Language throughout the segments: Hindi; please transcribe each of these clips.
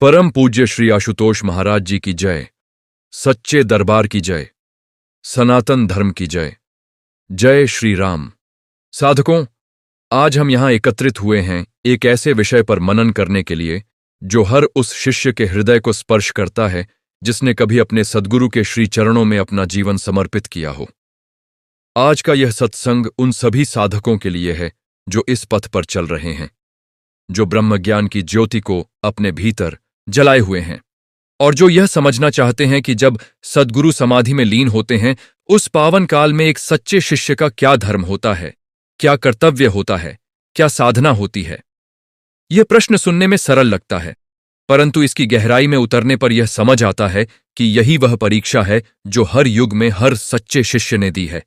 परम पूज्य श्री आशुतोष महाराज जी की जय। सच्चे दरबार की जय। सनातन धर्म की जय। जय श्री राम। साधकों, आज हम यहां एकत्रित हुए हैं एक ऐसे विषय पर मनन करने के लिए जो हर उस शिष्य के हृदय को स्पर्श करता है जिसने कभी अपने सद्गुरु के श्री चरणों में अपना जीवन समर्पित किया हो। आज का यह सत्संग उन सभी साधकों के लिए है जो इस पथ पर चल रहे हैं, जो ब्रह्मज्ञान की ज्योति को अपने भीतर जलाए हुए हैं और जो यह समझना चाहते हैं कि जब सद्गुरु समाधि में लीन होते हैं उस पावन काल में एक सच्चे शिष्य का क्या धर्म होता है, क्या कर्तव्य होता है, क्या साधना होती है। यह प्रश्न सुनने में सरल लगता है, परंतु इसकी गहराई में उतरने पर यह समझ आता है कि यही वह परीक्षा है जो हर युग में हर सच्चे शिष्य ने दी है।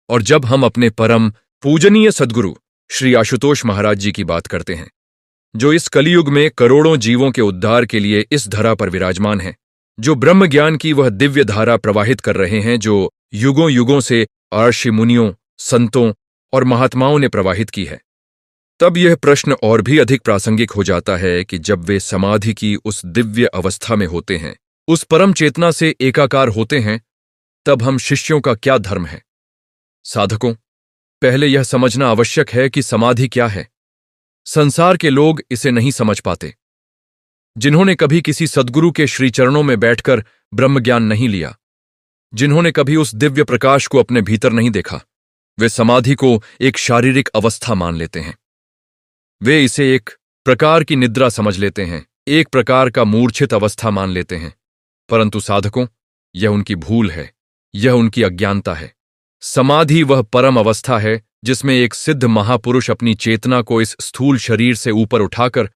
और जब हम अपने परम पूजनीय सद्गुरु श्री आशुतोष महाराज जी की बात करते हैं, जो इस कलियुग में करोड़ों जीवों के उद्धार के लिए इस धरा पर विराजमान हैं, जो ब्रह्म ज्ञान की वह दिव्य धारा प्रवाहित कर रहे हैं जो युगों युगों से ऋषि मुनियों, संतों और महात्माओं ने प्रवाहित की है, तब यह प्रश्न और भी अधिक प्रासंगिक हो जाता है कि जब वे समाधि की उस दिव्य अवस्था में होते हैं, उस परम चेतना से एकाकार होते हैं, तब हम शिष्यों का क्या धर्म है। साधकों, पहले यह समझना आवश्यक है कि समाधि क्या है। संसार के लोग इसे नहीं समझ पाते। जिन्होंने कभी किसी सद्गुरु के श्रीचरणों में बैठकर ब्रह्मज्ञान नहीं लिया, जिन्होंने कभी उस दिव्य प्रकाश को अपने भीतर नहीं देखा, वे समाधि को एक शारीरिक अवस्था मान लेते हैं। वे इसे एक प्रकार की निद्रा समझ लेते हैं, एक प्रकार का मूर्छित अवस्था मान लेते हैं। परंतु साधकों, यह उनकी भूल है, यह उनकी अज्ञानता है। समाधि वह परम अवस्था है जिसमें एक सिद्ध महापुरुष अपनी चेतना को इस स्थूल शरीर से ऊपर उठाकर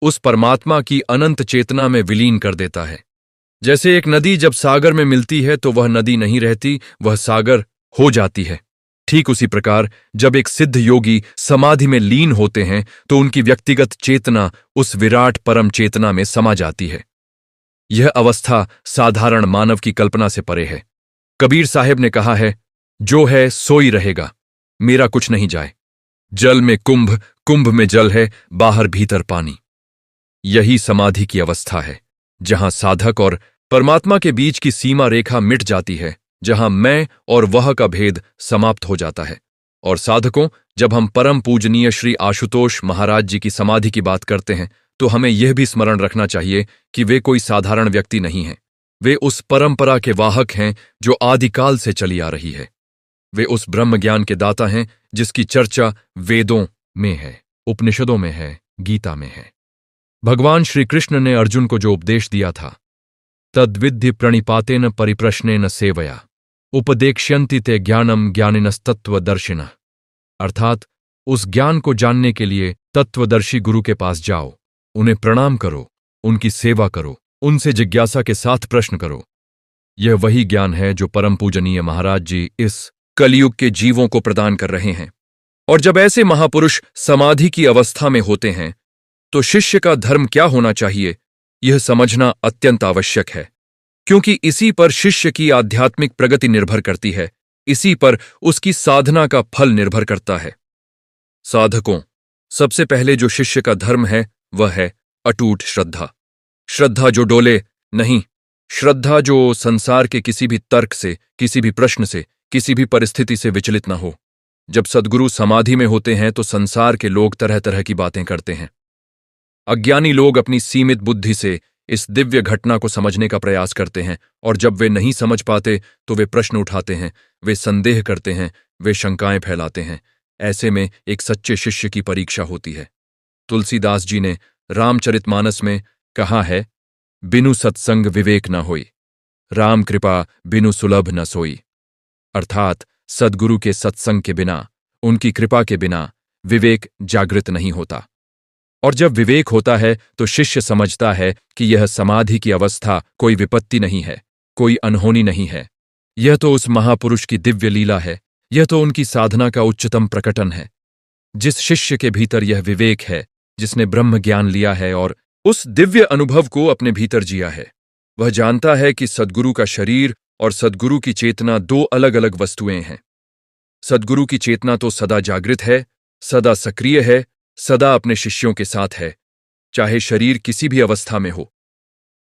उस परमात्मा की अनंत चेतना में विलीन कर देता है। जैसे एक नदी जब सागर में मिलती है तो वह नदी नहीं रहती, वह सागर हो जाती है। ठीक उसी प्रकार जब एक सिद्ध योगी समाधि में लीन होते हैं तो उनकी व्यक्तिगत चेतना उस विराट परम चेतना में समा जाती है। यह अवस्था साधारण मानव की कल्पना से परे है। कबीर साहेब ने कहा है, जो है सोई रहेगा, मेरा कुछ नहीं जाए। जल में कुंभ, कुंभ में जल है, बाहर भीतर पानी। यही समाधि की अवस्था है जहां साधक और परमात्मा के बीच की सीमा रेखा मिट जाती है, जहां मैं और वह का भेद समाप्त हो जाता है। और साधकों, जब हम परम पूजनीय श्री आशुतोष महाराज जी की समाधि की बात करते हैं तो हमें यह भी स्मरण रखना चाहिए कि वे कोई साधारण व्यक्ति नहीं हैं। वे उस परंपरा के वाहक हैं जो आदिकाल से चली आ रही है। वे उस ब्रह्म ज्ञान के दाता हैं जिसकी चर्चा वेदों में है, उपनिषदों में है, गीता में है। भगवान श्री कृष्ण ने अर्जुन को जो उपदेश दिया था, तद्विद्धि प्रणिपातेन परिप्रश्नेन सेवया उपदेक्ष्यन्ति ते ज्ञानम ज्ञानिनस्तत्वदर्शिनः, अर्थात उस ज्ञान को जानने के लिए तत्वदर्शी गुरु के पास जाओ, उन्हें प्रणाम करो, उनकी सेवा करो, उनसे जिज्ञासा के साथ प्रश्न करो। यह वही ज्ञान है जो परम पूजनीय महाराज जी इस कलयुग के जीवों को प्रदान कर रहे हैं। और जब ऐसे महापुरुष समाधि की अवस्था में होते हैं तो शिष्य का धर्म क्या होना चाहिए, यह समझना अत्यंत आवश्यक है, क्योंकि इसी पर शिष्य की आध्यात्मिक प्रगति निर्भर करती है, इसी पर उसकी साधना का फल निर्भर करता है। साधकों, सबसे पहले जो शिष्य का धर्म है वह है अटूट श्रद्धा। श्रद्धा जो डोले नहीं, श्रद्धा जो संसार के किसी भी तर्क से, किसी भी प्रश्न से, किसी भी परिस्थिति से विचलित न हो। जब सद्गुरु समाधि में होते हैं तो संसार के लोग तरह तरह की बातें करते हैं। अज्ञानी लोग अपनी सीमित बुद्धि से इस दिव्य घटना को समझने का प्रयास करते हैं, और जब वे नहीं समझ पाते तो वे प्रश्न उठाते हैं, वे संदेह करते हैं, वे शंकाएं फैलाते हैं। ऐसे में एक सच्चे शिष्य की परीक्षा होती है। तुलसीदास जी ने रामचरितमानस में कहा है, बिनु सत्संग विवेक न होई, राम कृपा बिनु सुलभ न सोई। अर्थात सद्गुरु के सत्संग के बिना, उनकी कृपा के बिना विवेक जागृत नहीं होता। और जब विवेक होता है तो शिष्य समझता है कि यह समाधि की अवस्था कोई विपत्ति नहीं है, कोई अनहोनी नहीं है। यह तो उस महापुरुष की दिव्य लीला है, यह तो उनकी साधना का उच्चतम प्रकटन है। जिस शिष्य के भीतर यह विवेक है, जिसने ब्रह्म ज्ञान लिया है और उस दिव्य अनुभव को अपने भीतर जिया है, वह जानता है कि सद्गुरु का शरीर और सद्गुरु की चेतना दो अलग अलग वस्तुएं हैं। सद्गुरु की चेतना तो सदा जागृत है, सदा सक्रिय है, सदा अपने शिष्यों के साथ है, चाहे शरीर किसी भी अवस्था में हो,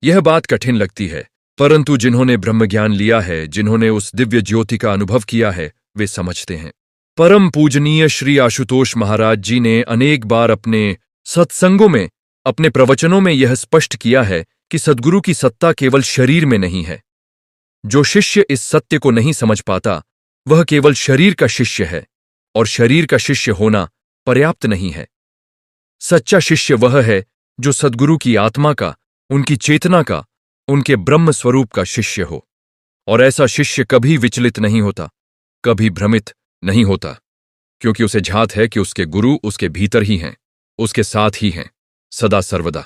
यह बात कठिन लगती है, परंतु जिन्होंने ब्रह्मज्ञान लिया है, जिन्होंने उस दिव्य ज्योति का अनुभव किया है, वे समझते हैं। परम पूजनीय श्री आशुतोष महाराज जी ने अनेक बार अपने सत्संगों में, अपने प्रवचनों में यह स्पष्ट किया है कि सद्गुरु की सत्ता केवल शरीर में नहीं है। जो शिष्य इस सत्य को नहीं समझ पाता, वह केवल शरीर का शिष्य है, और शरीर का शिष्य होना पर्याप्त नहीं है। सच्चा शिष्य वह है जो सद्गुरु की आत्मा का, उनकी चेतना का, उनके ब्रह्म स्वरूप का शिष्य हो। और ऐसा शिष्य कभी विचलित नहीं होता, कभी भ्रमित नहीं होता, क्योंकि उसे झात है कि उसके गुरु उसके भीतर ही हैं, उसके साथ ही हैं, सदा सर्वदा।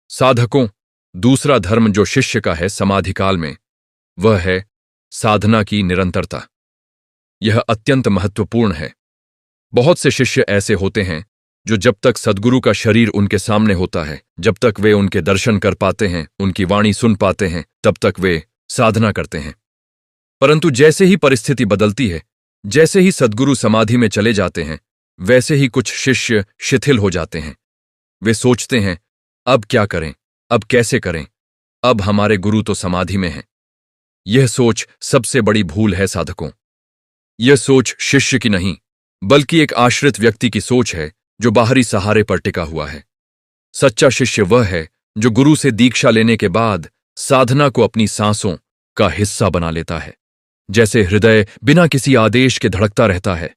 साधकों, दूसरा धर्म जो शिष्य का है समाधि काल में, वह है साधना की निरंतरता। यह अत्यंत महत्वपूर्ण है। बहुत से शिष्य ऐसे होते हैं जो जब तक सद्गुरु का शरीर उनके सामने होता है, जब तक वे उनके दर्शन कर पाते हैं, उनकी वाणी सुन पाते हैं, तब तक वे साधना करते हैं। परंतु जैसे ही परिस्थिति बदलती है, जैसे ही सद्गुरु समाधि में चले जाते हैं, वैसे ही कुछ शिष्य शिथिल हो जाते हैं। वे सोचते हैं, अब क्या करें, अब कैसे करें, अब हमारे गुरु तो समाधि में हैं। यह सोच सबसे बड़ी भूल है साधकों। यह सोच शिष्य की नहीं, बल्कि एक आश्रित व्यक्ति की सोच है जो बाहरी सहारे पर टिका हुआ है। सच्चा शिष्य वह है जो गुरु से दीक्षा लेने के बाद साधना को अपनी सांसों का हिस्सा बना लेता है। जैसे हृदय बिना किसी आदेश के धड़कता रहता है,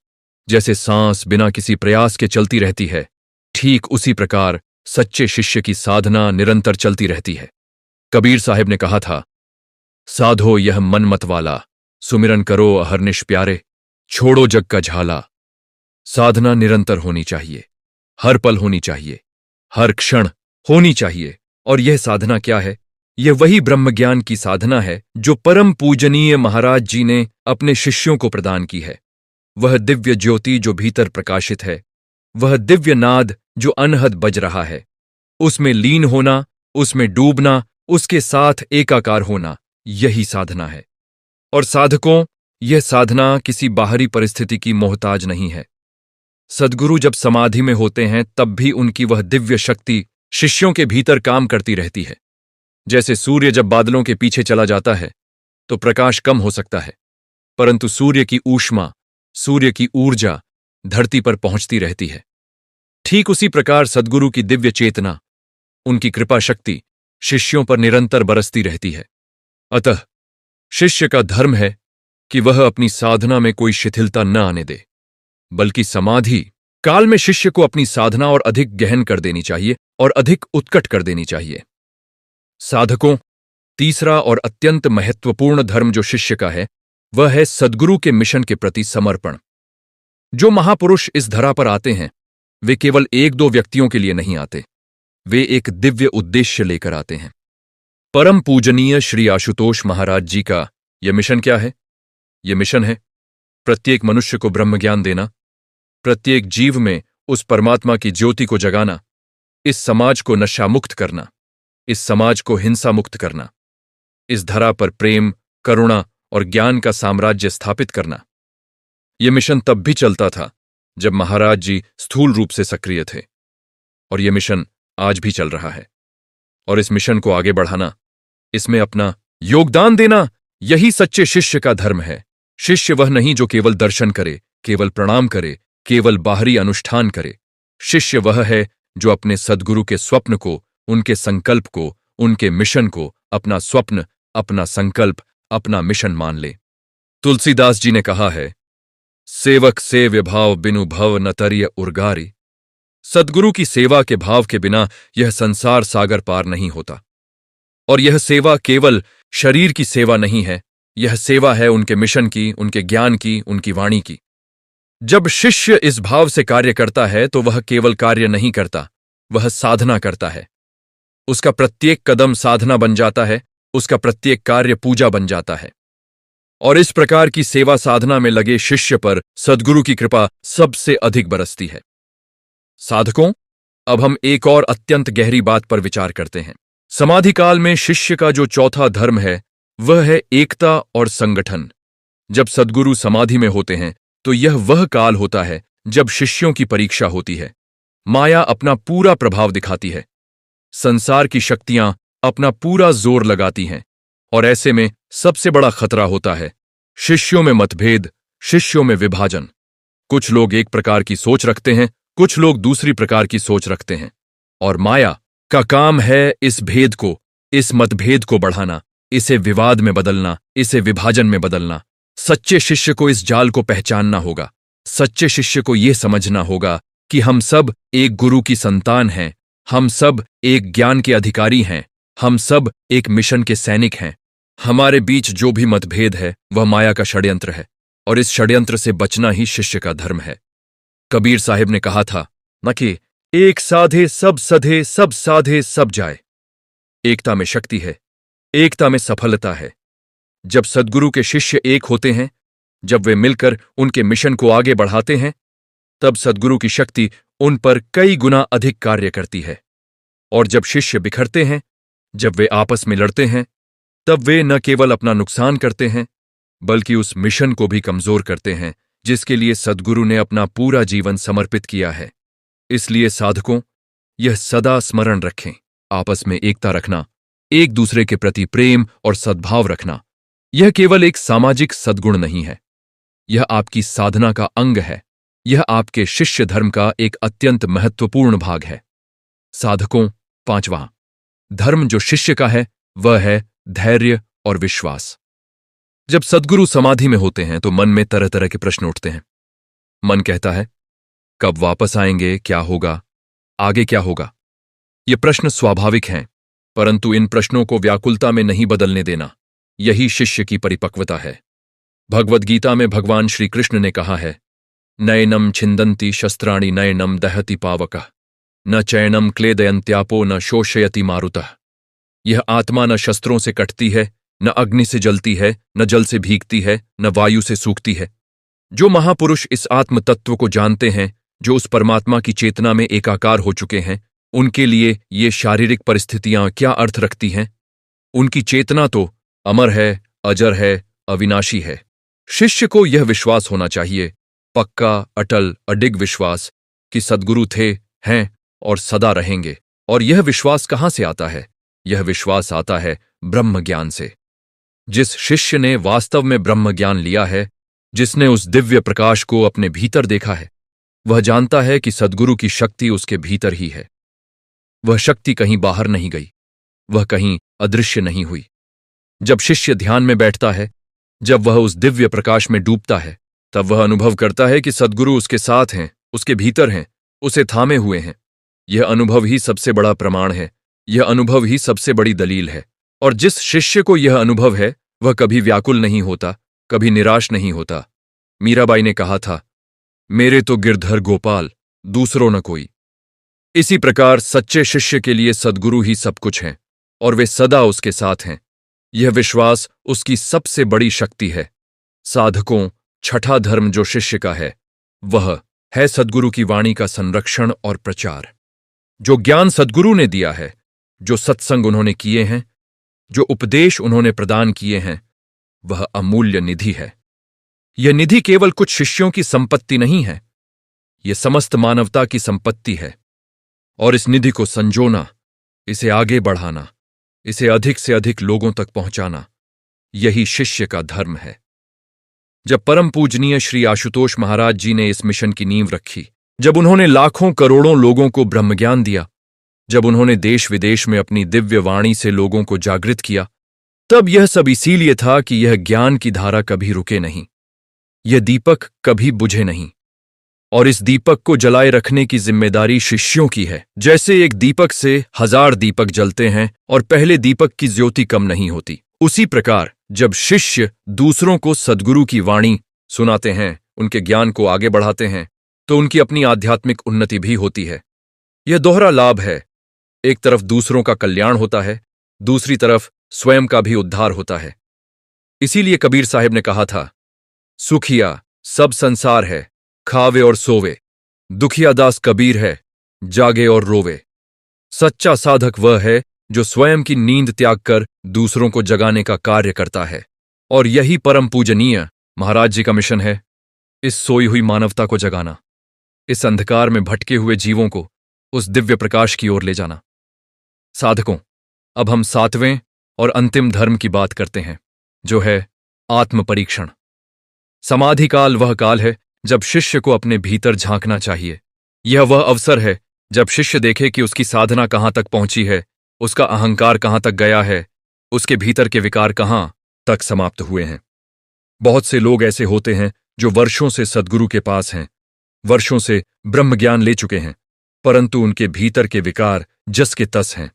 जैसे सांस बिना किसी प्रयास के चलती रहती है, ठीक उसी प्रकार सच्चे शिष्य की साधना निरंतर चलती रहती है। कबीर साहिब ने कहा था, साधो यह मन मत वाला, सुमिरन करो अहरनिश प्यारे, छोड़ो जग का झाला। साधना निरंतर होनी चाहिए, हर पल होनी चाहिए, हर क्षण होनी चाहिए। और यह साधना क्या है? यह वही ब्रह्मज्ञान की साधना है जो परम पूजनीय महाराज जी ने अपने शिष्यों को प्रदान की है। वह दिव्य ज्योति जो भीतर प्रकाशित है, वह दिव्य नाद जो अनहद बज रहा है, उसमें लीन होना, उसमें डूबना, उसके साथ एकाकार होना, यही साधना है। और साधकों, यह साधना किसी बाहरी परिस्थिति की मोहताज नहीं है। सद्गुरु जब समाधि में होते हैं तब भी उनकी वह दिव्य शक्ति शिष्यों के भीतर काम करती रहती है। जैसे सूर्य जब बादलों के पीछे चला जाता है तो प्रकाश कम हो सकता है, परंतु सूर्य की ऊष्मा, सूर्य की ऊर्जा धरती पर पहुंचती रहती है। ठीक उसी प्रकार सद्गुरु की दिव्य चेतना, उनकी कृपा शक्ति शिष्यों पर निरंतर बरसती रहती है। अतः शिष्य का धर्म है कि वह अपनी साधना में कोई शिथिलता न आने दे, बल्कि समाधि काल में शिष्य को अपनी साधना और अधिक गहन कर देनी चाहिए और अधिक उत्कट कर देनी चाहिए। साधकों, तीसरा और अत्यंत महत्वपूर्ण धर्म जो शिष्य का है, वह है सद्गुरु के मिशन के प्रति समर्पण। जो महापुरुष इस धरा पर आते हैं, वे केवल एक दो व्यक्तियों के लिए नहीं आते, वे एक दिव्य उद्देश्य लेकर आते हैं। परम पूजनीय श्री आशुतोष महाराज जी का यह मिशन क्या है? यह मिशन है प्रत्येक मनुष्य को ब्रह्मज्ञान देना, प्रत्येक जीव में उस परमात्मा की ज्योति को जगाना, इस समाज को नशा मुक्त करना, इस समाज को हिंसा मुक्त करना, इस धरा पर प्रेम, करुणा और ज्ञान का साम्राज्य स्थापित करना। यह मिशन तब भी चलता था जब महाराज जी स्थूल रूप से सक्रिय थे, और यह मिशन आज भी चल रहा है। और इस मिशन को आगे बढ़ाना, इसमें अपना योगदान देना, यही सच्चे शिष्य का धर्म है। शिष्य वह नहीं जो केवल दर्शन करे, केवल प्रणाम करे, केवल बाहरी अनुष्ठान करे। शिष्य वह है जो अपने सद्गुरु के स्वप्न को, उनके संकल्प को, उनके मिशन को अपना स्वप्न, अपना संकल्प, अपना मिशन मान ले। तुलसीदास जी ने कहा है, सेवक सेव्य भाव बिनु भव न तरिय उर्गारी। सद्गुरु की सेवा के भाव के बिना यह संसार सागर पार नहीं होता। और यह सेवा केवल शरीर की सेवा नहीं है, यह सेवा है उनके मिशन की, उनके ज्ञान की, उनकी वाणी की। जब शिष्य इस भाव से कार्य करता है तो वह केवल कार्य नहीं करता, वह साधना करता है। उसका प्रत्येक कदम साधना बन जाता है, उसका प्रत्येक कार्य पूजा बन जाता है। और इस प्रकार की सेवा साधना में लगे शिष्य पर सद्गुरु की कृपा सबसे अधिक बरसती है। साधकों, अब हम एक और अत्यंत गहरी बात पर विचार करते हैं। समाधि काल में शिष्य का जो चौथा धर्म है, वह है एकता और संगठन। जब सद्गुरु समाधि में होते हैं तो यह वह काल होता है जब शिष्यों की परीक्षा होती है। माया अपना पूरा प्रभाव दिखाती है। संसार की शक्तियां अपना पूरा जोर लगाती हैं, और ऐसे में सबसे बड़ा खतरा होता है शिष्यों में मतभेद, शिष्यों में विभाजन। कुछ लोग एक प्रकार की सोच रखते हैं, कुछ लोग दूसरी प्रकार की सोच रखते हैं, और माया का काम है इस भेद को, इस मतभेद को बढ़ाना, इसे विवाद में बदलना, इसे विभाजन में बदलना। सच्चे शिष्य को इस जाल को पहचानना होगा। सच्चे शिष्य को यह समझना होगा कि हम सब एक गुरु की संतान हैं, हम सब एक ज्ञान के अधिकारी हैं, हम सब एक मिशन के सैनिक हैं। हमारे बीच जो भी मतभेद है वह माया का षड्यंत्र है, और इस षड्यंत्र से बचना ही शिष्य का धर्म है। कबीर साहिब ने कहा था न कि एक साधे सब सधे, सब साधे सब जाए। एकता में शक्ति है, एकता में सफलता है। जब सद्गुरु के शिष्य एक होते हैं, जब वे मिलकर उनके मिशन को आगे बढ़ाते हैं, तब सद्गुरु की शक्ति उन पर कई गुना अधिक कार्य करती है। और जब शिष्य बिखरते हैं, जब वे आपस में लड़ते हैं, तब वे न केवल अपना नुकसान करते हैं, बल्कि उस मिशन को भी कमजोर करते हैं जिसके लिए सद्गुरु ने अपना पूरा जीवन समर्पित किया है। इसलिए साधकों, यह सदा स्मरण रखें, आपस में एकता रखना, एक दूसरे के प्रति प्रेम और सद्भाव रखना, यह केवल एक सामाजिक सद्गुण नहीं है, यह आपकी साधना का अंग है, यह आपके शिष्य धर्म का एक अत्यंत महत्वपूर्ण भाग है। साधकों, पांचवां धर्म जो शिष्य का है वह है धैर्य और विश्वास। जब सद्गुरु समाधि में होते हैं तो मन में तरह तरह के प्रश्न उठते हैं। मन कहता है, कब वापस आएंगे, क्या होगा, आगे क्या होगा। ये प्रश्न स्वाभाविक हैं, परंतु इन प्रश्नों को व्याकुलता में नहीं बदलने देना, यही शिष्य की परिपक्वता है। भगवद गीता में भगवान श्री कृष्ण ने कहा है, नयनम छिंदन्ति शस्त्राणि नयनम दहति पावकः न चैनम क्लेदयन्त्यापो न शोषयति मारुतः। यह आत्मा न शस्त्रों से कटती है, न अग्नि से जलती है, न जल से भीगती है, न वायु से सूखती है। जो महापुरुष इस आत्म तत्व को जानते हैं, जो उस परमात्मा की चेतना में एकाकार हो चुके हैं, उनके लिए ये शारीरिक परिस्थितियां क्या अर्थ रखती हैं। उनकी चेतना तो अमर है, अजर है, अविनाशी है। शिष्य को यह विश्वास होना चाहिए, पक्का, अटल, अडिग विश्वास कि सद्गुरु थे, हैं और सदा रहेंगे। और यह विश्वास कहां से आता है? यह विश्वास आता है ब्रह्म ज्ञान से। जिस शिष्य ने वास्तव में ब्रह्म ज्ञान लिया है, जिसने उस दिव्य प्रकाश को अपने भीतर देखा है, वह जानता है कि सद्गुरु की शक्ति उसके भीतर ही है। वह शक्ति कहीं बाहर नहीं गई, वह कहीं अदृश्य नहीं हुई। जब शिष्य ध्यान में बैठता है, जब वह उस दिव्य प्रकाश में डूबता है, तब वह अनुभव करता है कि सद्गुरु उसके साथ हैं, उसके भीतर हैं, उसे थामे हुए हैं। यह अनुभव ही सबसे बड़ा प्रमाण है, यह अनुभव ही सबसे बड़ी दलील है। और जिस शिष्य को यह अनुभव है, वह कभी व्याकुल नहीं होता, कभी निराश नहीं होता। मीराबाई ने कहा था, मेरे तो गिरधर गोपाल, दूसरों न कोई। इसी प्रकार सच्चे शिष्य के लिए सद्गुरु ही सब कुछ हैं, और वे सदा उसके साथ हैं। यह विश्वास उसकी सबसे बड़ी शक्ति है। साधकों, छठा धर्म जो शिष्य का है, वह है सद्गुरु की वाणी का संरक्षण और प्रचार। जो ज्ञान सद्गुरु ने दिया है, जो सत्संग उन्होंने किए हैं, जो उपदेश उन्होंने प्रदान किए हैं, वह अमूल्य निधि है। यह निधि केवल कुछ शिष्यों की संपत्ति नहीं है, यह समस्त मानवता की संपत्ति है। और इस निधि को संजोना, इसे आगे बढ़ाना, इसे अधिक से अधिक लोगों तक पहुंचाना, यही शिष्य का धर्म है। जब परम पूजनीय श्री आशुतोष महाराज जी ने इस मिशन की नींव रखी, जब उन्होंने लाखों करोड़ों लोगों को ब्रह्मज्ञान दिया, जब उन्होंने देश विदेश में अपनी दिव्य वाणी से लोगों को जागृत किया, तब यह सब इसीलिए था कि यह ज्ञान की धारा कभी रुके नहीं, यह दीपक कभी बुझे नहीं। और इस दीपक को जलाए रखने की जिम्मेदारी शिष्यों की है। जैसे एक दीपक से 1000 दीपक जलते हैं और पहले दीपक की ज्योति कम नहीं होती, उसी प्रकार जब शिष्य दूसरों को सद्गुरु की वाणी सुनाते हैं, उनके ज्ञान को आगे बढ़ाते हैं, तो उनकी अपनी आध्यात्मिक उन्नति भी होती है। यह दोहरा लाभ है, एक तरफ दूसरों का कल्याण होता है, दूसरी तरफ स्वयं का भी उद्धार होता है। इसीलिए कबीर साहिब ने कहा था, सुखिया सब संसार है, खावे और सोवे, दुखिया दास कबीर है, जागे और रोवे। सच्चा साधक वह है जो स्वयं की नींद त्याग कर दूसरों को जगाने का कार्य करता है। और यही परम पूजनीय महाराज जी का मिशन है, इस सोई हुई मानवता को जगाना, इस अंधकार में भटके हुए जीवों को उस दिव्य प्रकाश की ओर ले जाना। साधकों, अब हम सातवें और अंतिम धर्म की बात करते हैं, जो है आत्म परीक्षण। समाधि काल वह काल है जब शिष्य को अपने भीतर झांकना चाहिए। यह वह अवसर है जब शिष्य देखे कि उसकी साधना कहाँ तक पहुंची है, उसका अहंकार कहाँ तक गया है, उसके भीतर के विकार कहाँ तक समाप्त हुए हैं। बहुत से लोग ऐसे होते हैं जो वर्षों से सद्गुरु के पास हैं, वर्षों से ब्रह्म ज्ञान ले चुके हैं, परंतु उनके भीतर के विकार जस के तस हैं।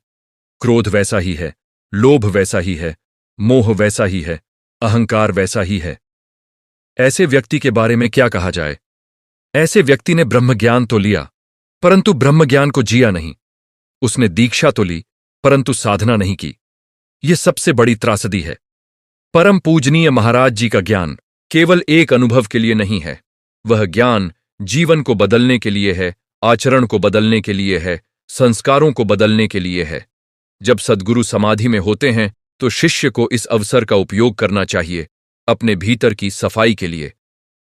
क्रोध वैसा ही है, लोभ वैसा ही है, मोह वैसा ही है, अहंकार वैसा ही है। ऐसे व्यक्ति के बारे में क्या कहा जाए? ऐसे व्यक्ति ने ब्रह्म ज्ञान तो लिया, परंतु ब्रह्म ज्ञान को जिया नहीं। उसने दीक्षा तो ली, परंतु साधना नहीं की। यह सबसे बड़ी त्रासदी है। परम पूजनीय महाराज जी का ज्ञान केवल एक अनुभव के लिए नहीं है। वह ज्ञान जीवन को बदलने के लिए है, आचरण को बदलने के लिए है, संस्कारों को बदलने के लिए है। जब सद्गुरु समाधि में होते हैं तो शिष्य को इस अवसर का उपयोग करना चाहिए अपने भीतर की सफाई के लिए।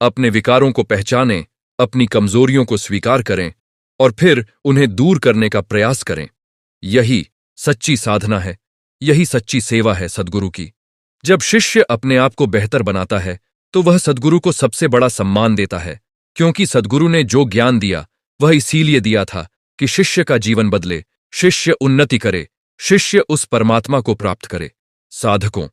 अपने विकारों को पहचानें, अपनी कमजोरियों को स्वीकार करें और फिर उन्हें दूर करने का प्रयास करें। यही सच्ची साधना है, यही सच्ची सेवा है सद्गुरु की। जब शिष्य अपने आप को बेहतर बनाता है तो वह सद्गुरु को सबसे बड़ा सम्मान देता है, क्योंकि सद्गुरु ने जो ज्ञान दिया वह इसीलिए दिया था कि शिष्य का जीवन बदले, शिष्य उन्नति करे, शिष्य उस परमात्मा को प्राप्त करे। साधकों,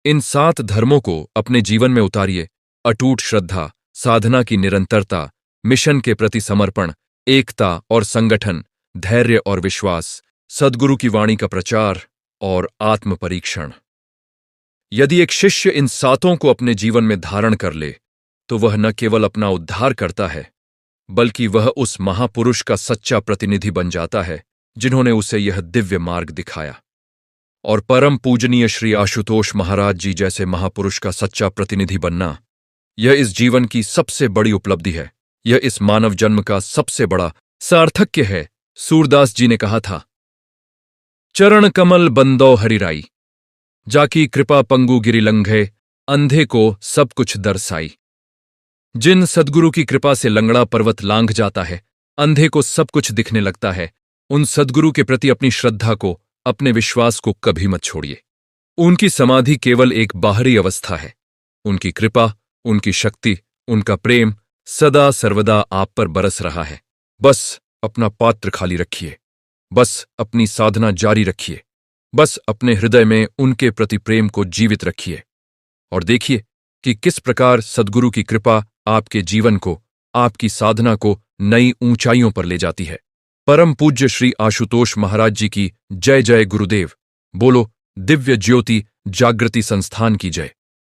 इन 7 धर्मों को अपने जीवन में उतारिए। अटूट श्रद्धा, साधना की निरंतरता, मिशन के प्रति समर्पण, एकता और संगठन, धैर्य और विश्वास, सद्गुरु की वाणी का प्रचार और आत्म परीक्षण। यदि एक शिष्य इन 7 को अपने जीवन में धारण कर ले तो वह न केवल अपना उद्धार करता है, बल्कि वह उस महापुरुष का सच्चा प्रतिनिधि बन जाता है जिन्होंने उसे यह दिव्य मार्ग दिखाया। और परम पूजनीय श्री आशुतोष महाराज जी जैसे महापुरुष का सच्चा प्रतिनिधि बनना, यह इस जीवन की सबसे बड़ी उपलब्धि है। यह इस मानव जन्म का सबसे बड़ा सार्थक्य है। सूरदास जी ने कहा था, चरण कमल बंदो हरिराई, जाकी कृपा पंगु गिरि लंघे, अंधे को सब कुछ दर्शाई। जिन सद्गुरु की कृपा से लंगड़ा पर्वत लांघ जाता है, अंधे को सब कुछ दिखने लगता है, उन सद्गुरु के प्रति अपनी श्रद्धा को, अपने विश्वास को कभी मत छोड़िए। उनकी समाधि केवल एक बाहरी अवस्था है। उनकी कृपा, उनकी शक्ति, उनका प्रेम सदा सर्वदा आप पर बरस रहा है। बस अपना पात्र खाली रखिए, बस अपनी साधना जारी रखिए, बस अपने हृदय में उनके प्रति प्रेम को जीवित रखिए और देखिए कि किस प्रकार सद्गुरु की कृपा आपके जीवन को, आपकी साधना को नई ऊंचाइयों पर ले जाती है। परम पूज्य श्री आशुतोष महाराज जी की जय जय गुरुदेव। बोलो दिव्य ज्योति जागृति संस्थान की जय।